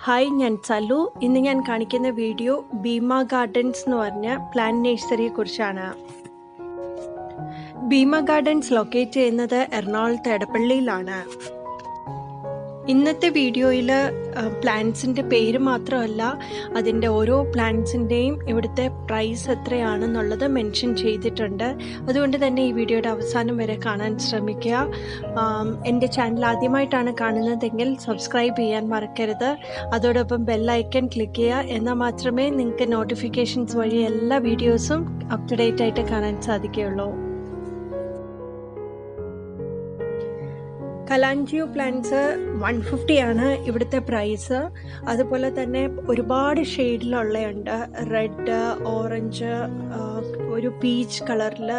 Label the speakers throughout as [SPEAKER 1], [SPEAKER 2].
[SPEAKER 1] Hi, ഞാൻ Salu. ഇന്ന് ഞാൻ കാണിക്കുന്ന വീഡിയോ Bhima Gardens എന്ന് പറഞ്ഞ പ്ലാന്റ് നഴ്സറിയെ കുറിച്ചാണ്. Bhima Gardens ലൊക്കേറ്റ് ചെയ്യുന്നത് എറണാകുളത്ത് എടപ്പള്ളിയിലാണ്. ഇന്നത്തെ വീഡിയോയിൽ പ്ലാന്റ്സിൻ്റെ പേര് മാത്രമല്ല അതിൻ്റെ ഓരോ പ്ലാന്റ്സിൻ്റെയും ഇവിടുത്തെ പ്രൈസ് എത്രയാണെന്നുള്ളത് മെൻഷൻ ചെയ്തിട്ടുണ്ട്. അതുകൊണ്ട് തന്നെ ഈ വീഡിയോയുടെ അവസാനം വരെ കാണാൻ ശ്രമിക്കുക. എൻ്റെ ചാനൽ ആദ്യമായിട്ടാണ് കാണുന്നതെങ്കിൽ സബ്സ്ക്രൈബ് ചെയ്യാൻ മറക്കരുത്. അതോടൊപ്പം ബെല്ലൈക്കൺ ക്ലിക്ക് ചെയ്യുക. എന്നാൽ മാത്രമേ നിങ്ങൾക്ക് നോട്ടിഫിക്കേഷൻസ് വഴി എല്ലാ വീഡിയോസും അപ് ടു ഡേറ്റ് ആയിട്ട് കാണാൻ സാധിക്കുകയുള്ളൂ. കലാഞ്ചിയോ പ്ലാന്റ്സ് 150 ആണ് ഇവിടുത്തെ പ്രൈസ്. അതുപോലെ തന്നെ ഒരുപാട് ഷെയ്ഡിലുള്ളതുണ്ട്. റെഡ്, ഓറഞ്ച്, ഒരു പീച്ച് കളറിൽ,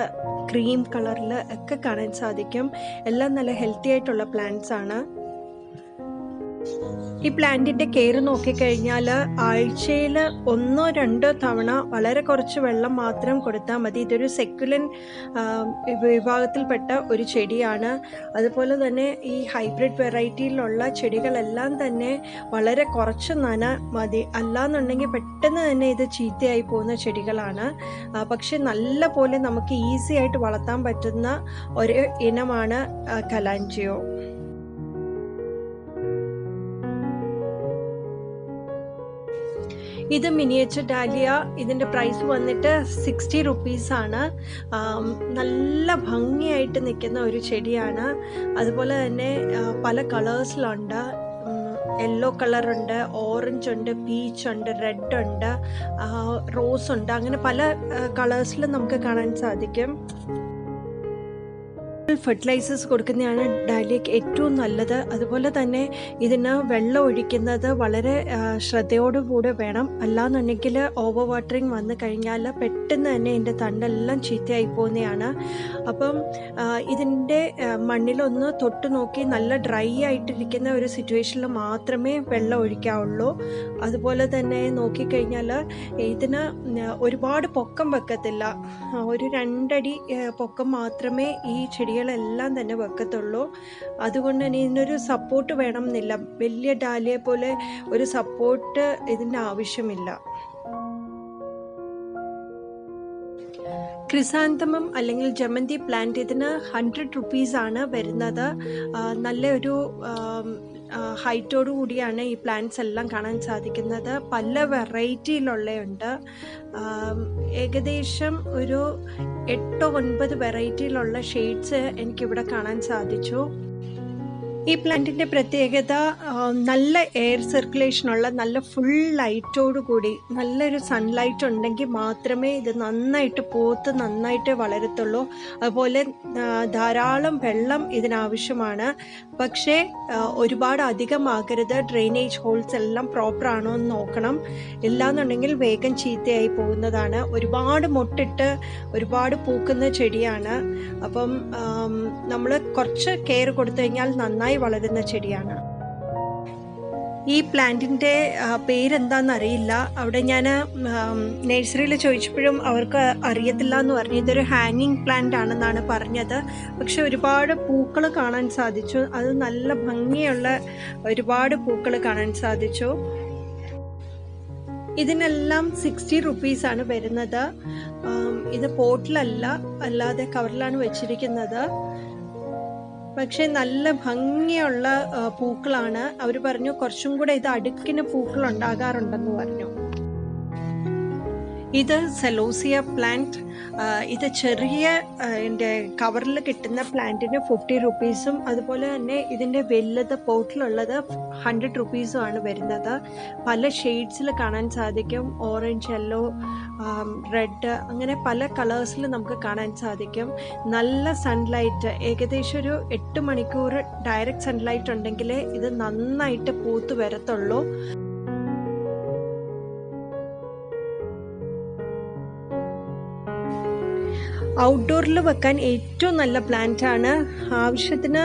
[SPEAKER 1] ക്രീം കളറിൽ ഒക്കെ കാണാൻ സാധിക്കും. എല്ലാം നല്ല ഹെൽത്തി ആയിട്ടുള്ള പ്ലാന്റ്സ് ആണ്. ഈ പ്ലാന്റിൻ്റെ കെയർ നോക്കിക്കഴിഞ്ഞാൽ ആഴ്ചയിൽ 1-2 തവണ വളരെ കുറച്ച് വെള്ളം മാത്രം കൊടുത്താൽ മതി. ഇതൊരു സെക്കുലൻ വിഭാഗത്തിൽപ്പെട്ട ഒരു ചെടിയാണ്. അതുപോലെ തന്നെ ഈ ഹൈബ്രിഡ് വെറൈറ്റിയിലുള്ള ചെടികളെല്ലാം തന്നെ വളരെ കുറച്ച് നന മതി. അല്ലാന്നുണ്ടെങ്കിൽ പെട്ടെന്ന് തന്നെ ഇത് ചീത്തയായി പോകുന്ന ചെടികളാണ്. പക്ഷെ നല്ല പോലെ നമുക്ക് ഈസി ആയിട്ട് വളർത്താൻ പറ്റുന്ന ഒരു ഇനമാണ് കലാഞ്ചിയോ. ഇത് മിനിയേച്ചർ ഡാലിയ. ഇതിൻ്റെ പ്രൈസ് വന്നിട്ട് 60 റുപ്പീസാണ്. നല്ല ഭംഗിയായിട്ട് നിൽക്കുന്ന ഒരു ചെടിയാണ്. അതുപോലെ തന്നെ പല കളേഴ്സിലുണ്ട്. യെല്ലോ കളറുണ്ട്, ഓറഞ്ച് ഉണ്ട്, പീച്ച് ഉണ്ട്, റെഡ് ഉണ്ട്, റോസ് ഉണ്ട്. അങ്ങനെ പല കളേഴ്സിലും നമുക്ക് കാണാൻ സാധിക്കും. ഫെർട്ടിലൈസേഴ്സ് കൊടുക്കുന്നതാണ് ഡാലിയക്ക് ഏറ്റവും നല്ലത്. അതുപോലെ തന്നെ ഇതിന് വെള്ളം ഒഴിക്കുന്നത് വളരെ ശ്രദ്ധയോടുകൂടെ വേണം. അല്ലാന്നുണ്ടെങ്കിൽ ഓവർ വാട്ടറിങ് വന്നു കഴിഞ്ഞാൽ പെട്ടെന്ന് തന്നെ ഇതിൻ്റെ തണ്ടെല്ലാം ചീത്തയായി പോകുന്നതാണ്. അപ്പം ഇതിൻ്റെ മണ്ണിലൊന്ന് തൊട്ട് നോക്കി നല്ല ഡ്രൈ ആയിട്ടിരിക്കുന്ന ഒരു സിറ്റുവേഷനിൽ മാത്രമേ വെള്ളം ഒഴിക്കാവുള്ളൂ. അതുപോലെ തന്നെ നോക്കിക്കഴിഞ്ഞാൽ ഇതിന് ഒരുപാട് പൊക്കം വെക്കത്തില്ല. ഒരു 2 അടി പൊക്കം മാത്രമേ ഈ ചെടികളെല്ലാം തന്നെ വെക്കത്തുള്ളൂ. അതുകൊണ്ട് തന്നെ ഇതിനൊരു സപ്പോർട്ട് വേണമെന്നില്ല. വലിയ ഡാലിയെ പോലെ ഒരു സപ്പോർട്ട് ഇതിൻ്റെ ആവശ്യമില്ല. ക്രിസാന്തമം അല്ലെങ്കിൽ ജമന്തി പ്ലാന്റ് ഇതിന് 100 റുപ്പീസാണ് വരുന്നത്. നല്ലൊരു ഹൈറ്റോടു കൂടിയാണ് ഈ പ്ലാന്റ്സ് എല്ലാം കാണാൻ സാധിക്കുന്നത്. പല വെറൈറ്റിയിലുള്ളതുണ്ട്. ഏകദേശം ഒരു 8-9 വെറൈറ്റിയിലുള്ള ഷെയ്ഡ്സ് എനിക്കിവിടെ കാണാൻ സാധിച്ചു. ഈ പ്ലാന്റിൻ്റെ പ്രത്യേകത നല്ല എയർ സർക്കുലേഷനുള്ള, നല്ല ഫുൾ ലൈറ്റോടു കൂടി നല്ലൊരു സൺലൈറ്റ് ഉണ്ടെങ്കിൽ മാത്രമേ ഇത് നന്നായിട്ട് പൂത്ത് നന്നായിട്ട് വളരത്തുള്ളൂ. അതുപോലെ ധാരാളം വെള്ളം ഇതിനാവശ്യമാണ്. പക്ഷേ ഒരുപാട് അധികമാകരുത്. ഡ്രെയിനേജ് ഹോൾസ് എല്ലാം പ്രോപ്പർ ആണോ എന്ന് നോക്കണം. ഇല്ലാന്നുണ്ടെങ്കിൽ വേഗം ചീത്തയായി പോകുന്നതാണ്. ഒരുപാട് മൊട്ടിട്ട് ഒരുപാട് പൂക്കുന്ന ചെടിയാണ്. അപ്പം നമ്മൾ കുറച്ച് കെയർ കൊടുത്തു കഴിഞ്ഞാൽ നന്നായി വളരുന്ന ചെടിയാണ്. ഈ പ്ലാന്റിൻ്റെ പേരെന്താണെന്നറിയില്ല. അവിടെ ഞാൻ നഴ്സറിയിൽ ചോദിച്ചപ്പോഴും അവർക്ക് അറിയത്തില്ല എന്ന് പറഞ്ഞു. ഇതൊരു ഹാങ്ങിങ് പ്ലാന്റ് ആണെന്നാണ് പറഞ്ഞത്. പക്ഷെ ഒരുപാട് പൂക്കൾ കാണാൻ സാധിച്ചു. അത് നല്ല ഭംഗിയുള്ള ഒരുപാട് പൂക്കൾ കാണാൻ സാധിച്ചു. ഇതിനെല്ലാം 60 റുപ്പീസാണ് വരുന്നത്. ഇത് പോട്ടിലല്ല, അല്ലാതെ കവറിലാണ് വെച്ചിരിക്കുന്നത്. പക്ഷേ നല്ല ഭംഗിയുള്ള പൂക്കളാണ്. അവർ പറഞ്ഞു കുറച്ചും കൂടെ ഇത് അടുക്കിന് പൂക്കൾ ഉണ്ടാകാറുണ്ടെന്ന് പറഞ്ഞു. ഇത് സെലോസിയ പ്ലാന്റ്. ഇത് ചെറിയ കവറിൽ കിട്ടുന്ന പ്ലാന്റിന് 50 റുപ്പീസും അതുപോലെ തന്നെ ഇതിൻ്റെ വലുത് പോട്ടിലുള്ളത് 100 റുപ്പീസും ആണ് വരുന്നത്. പല ഷെയ്ഡ്സിൽ കാണാൻ സാധിക്കും. ഓറഞ്ച്, യെല്ലോ, റെഡ്, അങ്ങനെ പല കളേഴ്സിൽ നമുക്ക് കാണാൻ സാധിക്കും. നല്ല സൺലൈറ്റ്, ഏകദേശം ഒരു 8 മണിക്കൂർ ഡയറക്റ്റ് സൺലൈറ്റ് ഉണ്ടെങ്കിലേ ഇത് നന്നായിട്ട് പൂത്ത് വരത്തുള്ളൂ. ഔട്ട്ഡോറിൽ വെക്കാൻ ഏറ്റവും നല്ല പ്ലാന്റാണ്. ആവശ്യത്തിന്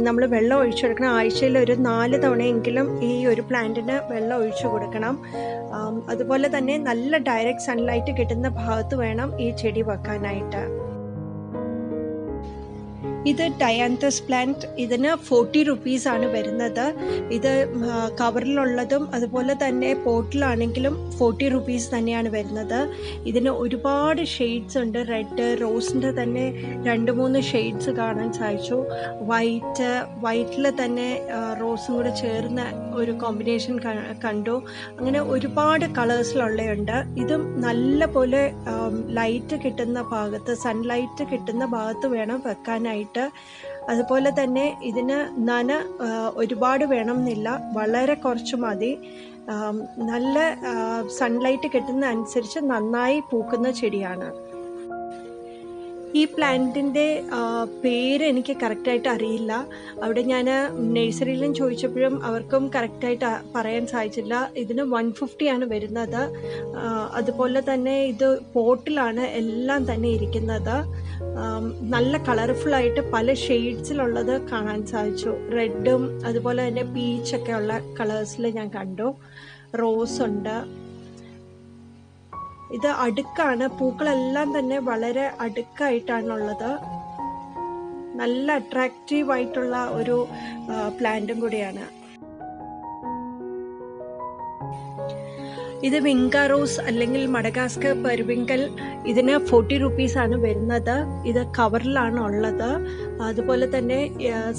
[SPEAKER 1] നമ്മൾ വെള്ളം ഒഴിച്ചു കൊടുക്കണം. ആഴ്ചയിൽ ഒരു 4 തവണയെങ്കിലും ഈ ഒരു പ്ലാന്റിന് വെള്ളം ഒഴിച്ചു കൊടുക്കണം. അതുപോലെ തന്നെ നല്ല ഡയറക്റ്റ് സൺലൈറ്റ് കിട്ടുന്ന ഭാഗത്ത് വേണം ഈ ചെടി വെക്കാനായിട്ട്. ഇത് ഡയാന്തസ് പ്ലാന്റ്. ഇതിന് 40 റുപ്പീസാണ് വരുന്നത്. ഇത് കവറിലുള്ളതും അതുപോലെ തന്നെ പോട്ടിലാണെങ്കിലും 40 റുപ്പീസ് തന്നെയാണ് വരുന്നത്. ഇതിന് ഒരുപാട് ഷെയ്ഡ്സ് ഉണ്ട്. റെഡ്, റോസിൻ്റെ തന്നെ 2-3 ഷെയ്ഡ്സ് കാണാൻ സാധിച്ചു. വൈറ്റിൽ തന്നെ റോസും കൂടെ ചേർന്ന ഒരു കോമ്പിനേഷൻ കണ്ടു. അങ്ങനെ ഒരുപാട് കളേഴ്സിലുള്ളതുണ്ട്. ഇതും നല്ല പോലെ ലൈറ്റ് കിട്ടുന്ന ഭാഗത്ത്, സൺലൈറ്റ് കിട്ടുന്ന ഭാഗത്ത് വേണം വെക്കാനായിട്ട്. അതുപോലെ തന്നെ ഇതിന് നന ഒരുപാട് വേണമെന്നില്ല, വളരെ കുറച്ച് മതി. നല്ല സൺലൈറ്റ് കിട്ടുന്ന അനുസരിച്ച് നന്നായി പൂക്കുന്ന ചെടിയാണ്. ഈ പ്ലാന്റിൻ്റെ പേര് എനിക്ക് കറക്റ്റായിട്ട് അറിയില്ല. അവിടെ ഞാൻ നഴ്സറിയിലും ചോദിച്ചപ്പോഴും അവർക്കും കറക്റ്റായിട്ട് പറയാൻ സാധിച്ചില്ല. ഇതിന് 150 വരുന്നത്. അതുപോലെ തന്നെ ഇത് പോട്ടിലാണ് എല്ലാം തന്നെ ഇരിക്കുന്നത്. നല്ല കളർഫുള്ളായിട്ട് പല ഷെയ്ഡ്സിലുള്ളത് കാണാൻ സാധിച്ചു. റെഡും അതുപോലെ തന്നെ പീച്ചൊക്കെ ഉള്ള കളേഴ്സിൽ ഞാൻ കണ്ടു. റോസ് ഉണ്ട്. ഇത് അടുക്കാണ്. പൂക്കളെല്ലാം തന്നെ വളരെ അടുക്കായിട്ടാണുള്ളത്. നല്ല അട്രാക്റ്റീവ് ആയിട്ടുള്ള ഒരു പ്ലാന്റും കൂടിയാണ്. ഇത് വിങ്ക റോസ് അല്ലെങ്കിൽ മഡഗാസ്കർ പെരിവിങ്കൽ. ഇതിന് 40 റുപ്പീസാണ് വരുന്നത്. ഇത് കവറിലാണ് ഉള്ളത്. അതുപോലെ തന്നെ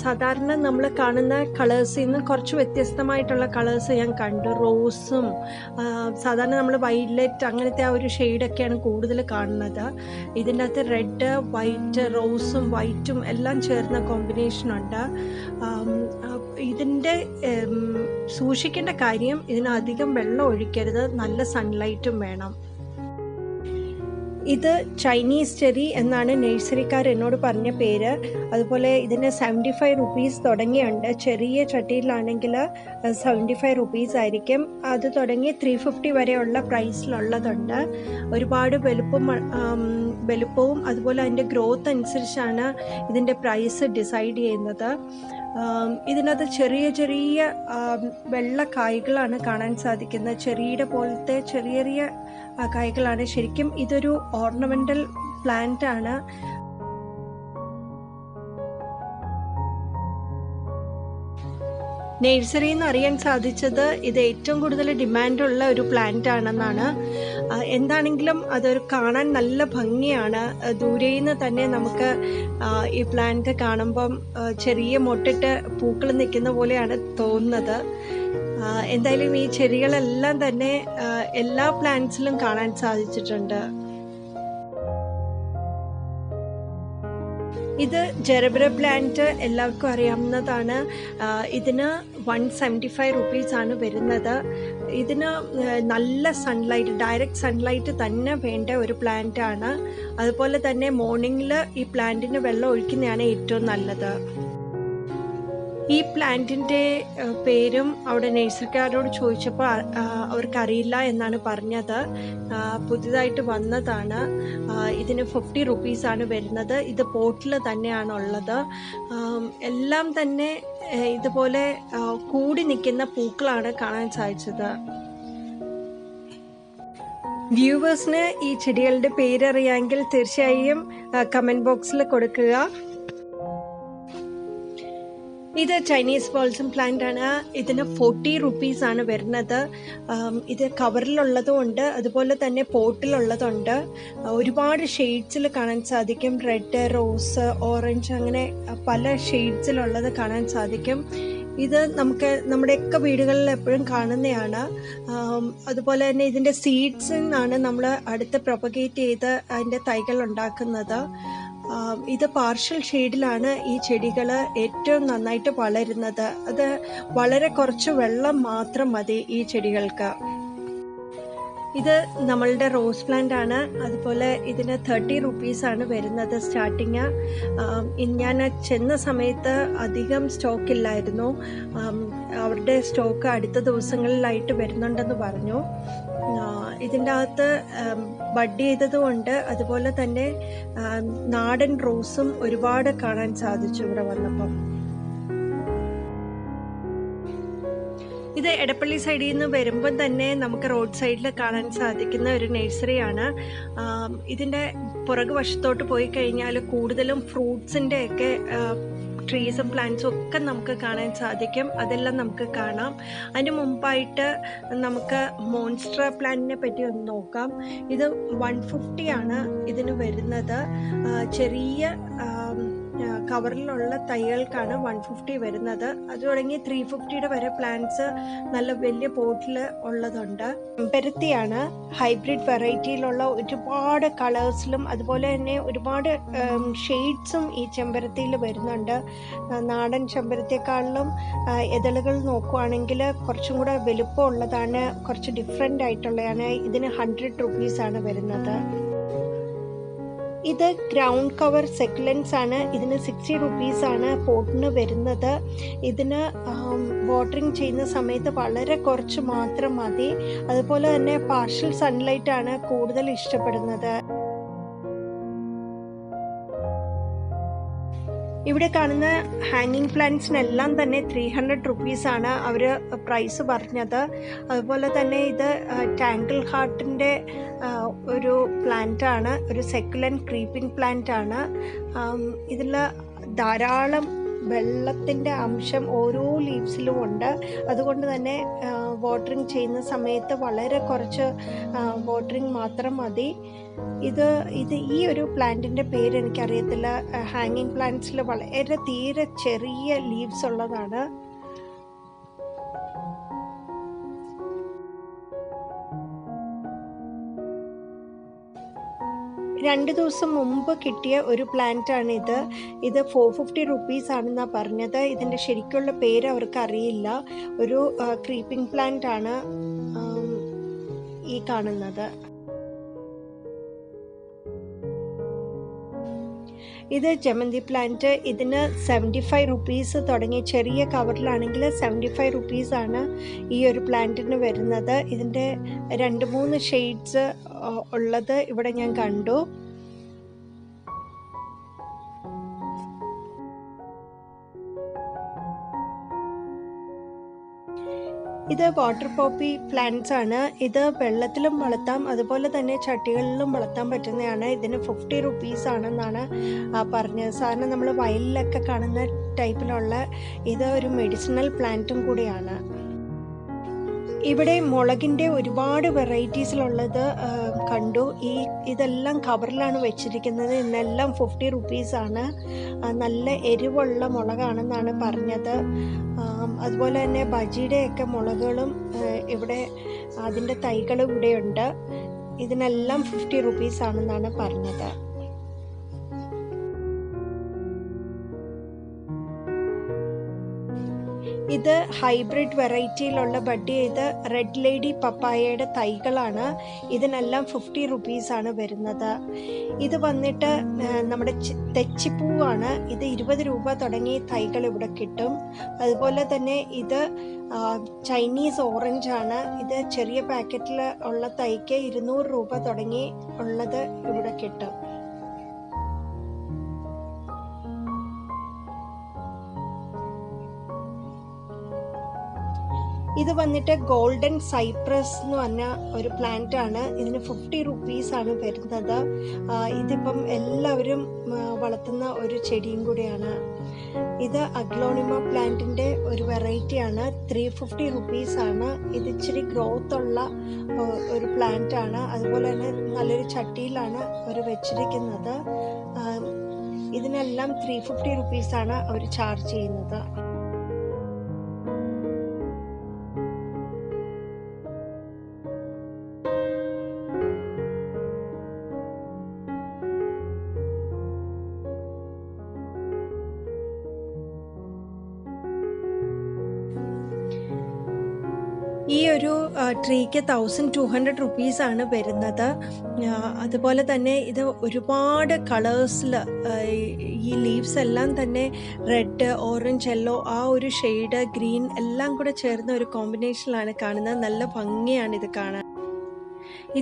[SPEAKER 1] സാധാരണ നമ്മൾ കാണുന്ന കളേഴ്സിൽ നിന്ന് കുറച്ച് വ്യത്യസ്തമായിട്ടുള്ള കളേഴ്സ് ഞാൻ കണ്ടു. റോസും സാധാരണ നമ്മൾ വയലറ്റ് അങ്ങനത്തെ ആ ഒരു ഷെയ്ഡൊക്കെയാണ് കൂടുതൽ കാണുന്നത്. ഇതിൻ്റെ അകത്ത് റെഡ്, വൈറ്റ്, റോസും വൈറ്റും എല്ലാം ചേർന്ന കോമ്പിനേഷനുണ്ട്. ഇതിൻ്റെ സൂക്ഷിക്കേണ്ട കാര്യം, ഇതിനധികം വെള്ളം ഒഴിക്കരുത്, നല്ല സൺലൈറ്റും വേണം. ഇത് ചൈനീസ് ചെറി എന്നാണ് നഴ്സറിക്കാർ എന്നോട് പറഞ്ഞ പേര്. അതുപോലെ ഇതിന് 75 റുപ്പീസ് തുടങ്ങിയുണ്ട്. ചെറിയ ചട്ടിയിലാണെങ്കിൽ 75 റുപ്പീസ് ആയിരിക്കും. അത് തുടങ്ങി 350 വരെയുള്ള പ്രൈസിലുള്ളതുണ്ട്. ഒരുപാട് വലുപ്പവും അതുപോലെ അതിൻ്റെ ഗ്രോത്ത് അനുസരിച്ചാണ് ഇതിൻ്റെ പ്രൈസ് ഡിസൈഡ് ചെയ്യുന്നത്. ഇതിനകത്ത് ചെറിയ ചെറിയ വെള്ള കായ്കളാണ് കാണാൻ സാധിക്കുന്നത്. ചെറിയുടെ പോലത്തെ ചെറിയ ചെറിയ കായ്കളാണ്. ശരിക്കും ഇതൊരു ഓർണമെൻ്റൽ പ്ലാന്റ് ആണ്. നഴ്സറിയിൽ നിന്ന് അറിയാൻ സാധിച്ചത് ഇത് ഏറ്റവും കൂടുതൽ ഡിമാൻഡുള്ള ഒരു പ്ലാന്റ് ആണെന്നാണ്. എന്താണെങ്കിലും അതൊരു കാണാൻ നല്ല ഭംഗിയാണ്. ദൂരെ നിന്ന് തന്നെ നമുക്ക് ഈ പ്ലാന്റ് കാണുമ്പം ചെറിയ മൊട്ടിട്ട് പൂക്കൾ നിൽക്കുന്ന പോലെയാണ് തോന്നുന്നത്. എന്തായാലും ഈ ചെടികളെല്ലാം തന്നെ എല്ലാ പ്ലാന്റ്സിലും കാണാൻ സാധിച്ചിട്ടുണ്ട്. ഇത് ജെർബറ പ്ലാന്റ് എല്ലാവർക്കും അറിയാവുന്നതാണ്. ഇതിന് 175 റുപ്പീസാണ് വരുന്നത്. ഇതിന് നല്ല സൺലൈറ്റ്, ഡയറക്റ്റ് സൺലൈറ്റ് തന്നെ വേണ്ട ഒരു പ്ലാന്റ് ആണ്. അതുപോലെ തന്നെ മോർണിംഗിൽ ഈ പ്ലാന്റിന് വെള്ളം ഒഴിക്കുന്നതാണ് ഏറ്റവും നല്ലത്. ഈ പ്ലാന്റിൻ്റെ പേരും അവിടെ നഴ്സറിക്കാരോട് ചോദിച്ചപ്പോൾ അവർക്കറിയില്ല എന്നാണ് പറഞ്ഞത്. പുതിയതായിട്ട് വന്നതാണ്. ഇതിന് 50 റുപ്പീസാണ് വരുന്നത്. ഇത് പോട്ടിൽ തന്നെയാണുള്ളത്. എല്ലാം തന്നെ ഇതുപോലെ കൂടി നിൽക്കുന്ന പൂക്കളാണ് കാണാൻ സാധിച്ചത്. വ്യൂവേഴ്സിന് ഈ ചെടികളുടെ പേരറിയാമെങ്കിൽ തീർച്ചയായും കമൻറ്റ് ബോക്സിൽ കൊടുക്കുക. ഇത് ചൈനീസ് ബോൾസം പ്ലാന്റ് ആണ്. ഇതിന് 40 റുപ്പീസാണ് വരുന്നത്. ഇത് കവറിലുള്ളതും ഉണ്ട്, അതുപോലെ തന്നെ പോട്ടിലുള്ളതുണ്ട്. ഒരുപാട് ഷെയ്ഡ്സിൽ കാണാൻ സാധിക്കും. റെഡ്, റോസ്, ഓറഞ്ച്, അങ്ങനെ പല ഷെയ്ഡ്സിലുള്ളത് കാണാൻ സാധിക്കും. ഇത് നമ്മുടെയൊക്കെ വീടുകളിൽ എപ്പോഴും കാണുന്നതാണ്. അതുപോലെ തന്നെ ഇതിൻ്റെ സീഡ്സിൽ നിന്നാണ് നമ്മൾ അടുത്ത് പ്രൊപ്പഗേറ്റ് ചെയ്ത് അതിൻ്റെ തൈകൾ ഉണ്ടാക്കുന്നത്. ഇത് പാർഷ്യൽ ഷെയ്ഡിലാണ് ഈ ചെടികൾ ഏറ്റവും നന്നായിട്ട് വളരുന്നത്. അത് വളരെ കുറച്ച് വെള്ളം മാത്രം മതി ഈ ചെടികൾക്ക്. ഇത് നമ്മളുടെ റോസ് പ്ലാന്റ് ആണ്. അതുപോലെ ഇതിന് 30 റുപ്പീസാണ് വരുന്നത് സ്റ്റാർട്ടിങ്. ഞാൻ ചെന്ന സമയത്ത് അധികം സ്റ്റോക്ക് ഇല്ലായിരുന്നു. അവരുടെ സ്റ്റോക്ക് അടുത്ത ദിവസങ്ങളിലായിട്ട് വരുന്നുണ്ടെന്ന് പറഞ്ഞു. ഇതിൻ്റെ അകത്ത് ബഡ് ചെയ്തതുകൊണ്ട് അതുപോലെ തന്നെ നാടൻ റോസും ഒരുപാട് കാണാൻ സാധിച്ചു ഇവിടെ വന്നപ്പം. ഇത് എടപ്പള്ളി സൈഡിൽ നിന്ന് വരുമ്പം തന്നെ നമുക്ക് റോഡ് സൈഡിൽ കാണാൻ സാധിക്കുന്ന ഒരു നഴ്സറിയാണ്. ഇതിൻ്റെ പുറകു വശത്തോട്ട് പോയി കഴിഞ്ഞാൽ കൂടുതലും ഫ്രൂട്ട്സിൻ്റെയൊക്കെ ട്രീസും പ്ലാന്റ്സും ഒക്കെ നമുക്ക് കാണാൻ സാധിക്കും. അതെല്ലാം നമുക്ക് കാണാം. അതിന് മുമ്പായിട്ട് നമുക്ക് മോൺസ്റ്റർ പ്ലാന്റിനെ പറ്റി ഒന്ന് നോക്കാം. ഇത് 150 ആണ് ഇതിന് വരുന്നത്. ചെറിയ കവറിലുള്ള തൈകൾക്കാണ് 150 വരുന്നത്. അത് തുടങ്ങി 350 വരെ പ്ലാന്റ്സ് നല്ല വലിയ പോട്ടിൽ ഉള്ളതുണ്ട്. ചെമ്പരത്തിയാണ് ഹൈബ്രിഡ് വെറൈറ്റിയിലുള്ള ഒരുപാട് കളേഴ്സിലും അതുപോലെ തന്നെ ഒരുപാട് ഷെയ്ഡ്സും ഈ ചെമ്പരത്തിയിൽ വരുന്നുണ്ട്. നാടൻ ചെമ്പരത്തിയെക്കാളിലും ഇതളുകൾ നോക്കുവാണെങ്കിൽ കുറച്ചും കൂടെ വലുപ്പമുള്ളതാണ്, കുറച്ച് ഡിഫറെൻ്റ് ആയിട്ടുള്ളതാണ്. ഇതിന് 100 റുപ്പീസാണ് വരുന്നത്. ഇത് ഗ്രൗണ്ട് കവർ സെക്കുലൻസ് ആണ്. ഇതിന് 60 റുപ്പീസാണ് പോട്ടിന് വരുന്നത്. ഇതിന് വാട്ടറിങ് ചെയ്യുന്ന സമയത്ത് വളരെ കുറച്ച് മാത്രം മതി. അതുപോലെ തന്നെ പാർഷ്യൽ സൺലൈറ്റ് ആണ് കൂടുതൽ ഇഷ്ടപ്പെടുന്നത്. ഇവിടെ കാണുന്ന ഹാങ്ങിങ് പ്ലാന്റ്സിനെല്ലാം തന്നെ 300 റുപ്പീസാണ് അവർ പ്രൈസ് പറഞ്ഞത്. അതുപോലെ തന്നെ ഇത് ടാങ്കിൾ ഹാർട്ടിൻ്റെ ഒരു പ്ലാന്റ് ആണ്, ഒരു സെക്കുലൻറ്റ് ക്രീപ്പിംഗ് പ്ലാന്റ് ആണ്. ഇതിൽ ധാരാളം വെള്ളത്തിൻ്റെ അംശം ഓരോ ലീവ്സിലും ഉണ്ട്. അതുകൊണ്ട് തന്നെ വാട്ടറിങ് ചെയ്യുന്ന സമയത്ത് വളരെ കുറച്ച് വാട്ടറിങ് മാത്രം മതി. ഇത് ഈ ഒരു പ്ലാന്റിൻ്റെ പേര് എനിക്കറിയത്തില്ല. ഹാങ്ങിങ് പ്ലാന്റ്സിൽ വളരെ തീരെ ചെറിയ ലീവ്സ് ഉള്ളതാണ്. രണ്ട് ദിവസം മുമ്പ് കിട്ടിയ ഒരു പ്ലാന്റ് ആണ് ഇത്. ഇത് 450 റുപ്പീസ് ആണെന്നാണ് പറഞ്ഞത്. ഇതിൻ്റെ ശരിക്കുള്ള പേര് അവർക്ക് അറിയില്ല. ഒരു ക്രീപ്പിംഗ് പ്ലാന്റ് ആണ് ഈ കാണുന്നത്. ഇത് ജമന്തി പ്ലാന്റ്. ഇതിന് 75 റുപ്പീസ് തുടങ്ങി ചെറിയ കവറിലാണെങ്കിൽ 75 റുപ്പീസാണ് ഈ ഒരു പ്ലാന്റിന് വരുന്നത്. ഇതിൻ്റെ 2-3 ഷെയ്ഡ്സ് ഉള്ളത് ഇവിടെ ഞാൻ കണ്ടു. ഇത് വാട്ടർ പോപ്പി പ്ലാന്റ്സ് ആണ്. ഇത് വെള്ളത്തിലും വളർത്താം, അതുപോലെ തന്നെ ചട്ടികളിലും വളർത്താൻ പറ്റുന്നതാണ്. ഇതിന് 50 റുപ്പീസ് ആണെന്നാണ് പറഞ്ഞത്. സാധാരണ നമ്മൾ വയലിലൊക്കെ കാണുന്ന ടൈപ്പിലുള്ള ഇത് ഒരു മെഡിസിനൽ പ്ലാന്റും കൂടിയാണ്. ഇവിടെ മുളകിൻ്റെ ഒരുപാട് വെറൈറ്റീസിലുള്ളത് കണ്ടു. ഇതെല്ലാം കവറിലാണ് വെച്ചിരിക്കുന്നത്. ഇന്നെല്ലാം 50 റുപ്പീസാണ്. നല്ല എരിവുള്ള മുളകാണെന്നാണ് പറഞ്ഞത്. അതുപോലെ തന്നെ ബജിയുടെയൊക്കെ മുളകുകളും ഇവിടെ അതിൻ്റെ തൈകളും ഇവിടെയുണ്ട്. ഇതിനെല്ലാം 50 റുപ്പീസാണെന്നാണ് പറഞ്ഞത്. ഇത് ഹൈബ്രിഡ് വെറൈറ്റിയിലുള്ള ബഡ് ചെയ്ത് റെഡ് ലേഡി പപ്പായയുടെ തൈകളാണ്. ഇതിനെല്ലാം 50 റുപ്പീസാണ് വരുന്നത്. ഇത് വന്നിട്ട് നമ്മുടെ തെച്ചിപ്പൂവാണ്. ഇത് 20 രൂപ തുടങ്ങി തൈകൾ ഇവിടെ കിട്ടും. അതുപോലെ തന്നെ ഇത് ചൈനീസ് ഓറഞ്ച് ആണ്. ഇത് ചെറിയ പാക്കറ്റിൽ ഉള്ള തൈക്ക് 200 രൂപ തുടങ്ങി ഉള്ളത് ഇവിടെ കിട്ടും. ഇത് വന്നിട്ട് ഗോൾഡൻ സൈപ്രസ് എന്ന് പറഞ്ഞ ഒരു പ്ലാന്റ് ആണ്. ഇതിന് 50 റുപ്പീസാണ് വരുന്നത്. ഇതിപ്പം എല്ലാവരും വളർത്തുന്ന ഒരു ചെടിയും കൂടിയാണ്. ഇത് അഗ്ലോണിമ പ്ലാന്റിൻ്റെ ഒരു വെറൈറ്റിയാണ്. 350 റുപ്പീസാണ്. ഇത് ഇച്ചിരി ഗ്രോത്ത് ഉള്ള ഒരു പ്ലാന്റ് ആണ്. അതുപോലെ തന്നെ നല്ലൊരു ചട്ടിയിലാണ് അവർ വെച്ചിരിക്കുന്നത്. ഇതിനെല്ലാം 350 റുപ്പീസാണ് അവർ ചാർജ് ചെയ്യുന്നത്. ഈ ഒരു ട്രീക്ക് 1200 റുപ്പീസാണ് വരുന്നത്. അതുപോലെ തന്നെ ഇത് ഒരുപാട് കളേഴ്സിൽ ഈ ലീവ്സ് എല്ലാം തന്നെ റെഡ്, ഓറഞ്ച്, യെല്ലോ, ആ ഒരു ഷെയ്ഡ്, ഗ്രീൻ എല്ലാം കൂടെ ചേർന്ന ഒരു കോമ്പിനേഷനിലാണ് കാണുന്നത്. നല്ല ഭംഗിയാണ് ഇത് കാണാൻ.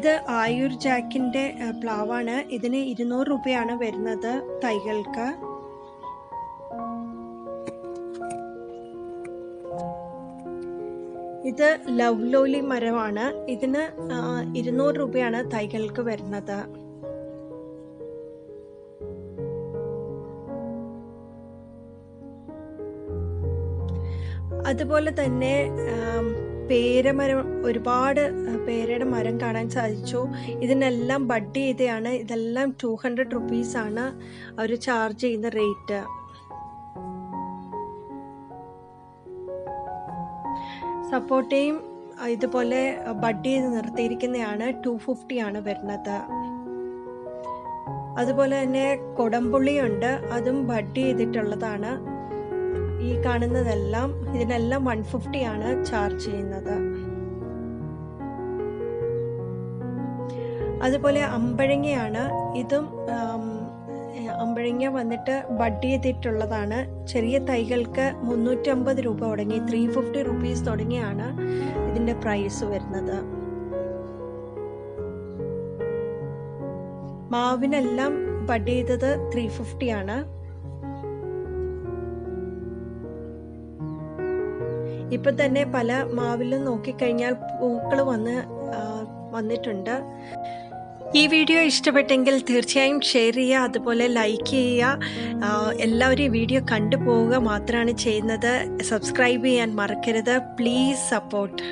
[SPEAKER 1] ഇത് ആയുർ ജാക്കിൻ്റെ പ്ലാവാണ്. ഇതിന് 200 രൂപയാണ് വരുന്നത് തൈകൾക്ക്. ഇത് ലവ് ലോലി മരമാണ്. ഇതിന് 200 രൂപയാണ് തൈകൾക്ക് വരുന്നത്. അതുപോലെ തന്നെ പേരമരം, ഒരുപാട് പേരയുടെ മരം കാണാൻ സാധിച്ചു. ഇതിനെല്ലാം ബഡ് ചെയ്തതാണ്. ഇതെല്ലാം 200 റുപ്പീസാണ് അവർ ചാർജ് ചെയ്യുന്ന റേറ്റ്. സപ്പോട്ടയും ഇതുപോലെ ബഡ് ചെയ്ത് നിർത്തിയിരിക്കുന്നതാണ്. 250 ആണ് വരുന്നത്. അതുപോലെ തന്നെ കൊടംപുള്ളിയുണ്ട്, അതും ബഡ് ചെയ്തിട്ടുള്ളതാണ്. ഈ കാണുന്നതെല്ലാം, ഇതിനെല്ലാം 150 ആണ് ചാർജ് ചെയ്യുന്നത്. അതുപോലെ അമ്പഴങ്ങയാണ്. ഇതും അമ്പഴങ്ങ വന്നിട്ട് ബഡ് ചെയ്തിട്ടുള്ളതാണ്. ചെറിയ തൈകൾക്ക് 350 രൂപ തുടങ്ങി 350 റുപ്പീസ് തുടങ്ങിയാണ് ഇതിൻ്റെ പ്രൈസ് വരുന്നത്. മാവിനെല്ലാം ബഡ് ചെയ്തത് 350 ആണ്. ഇപ്പം തന്നെ പല മാവിലും നോക്കിക്കഴിഞ്ഞാൽ പൂക്കൾ വന്നിട്ടുണ്ട്. ഈ വീഡിയോ ഇഷ്ടപ്പെട്ടെങ്കിൽ തീർച്ചയായും ഷെയർ ചെയ്യുക, അതുപോലെ ലൈക്ക് ചെയ്യുക. എല്ലാവരും ഈ വീഡിയോ കണ്ടുപോവുക മാത്രമാണ് ചെയ്യുന്നത്. സബ്സ്ക്രൈബ് ചെയ്യാൻ മറക്കരുത്. Please support.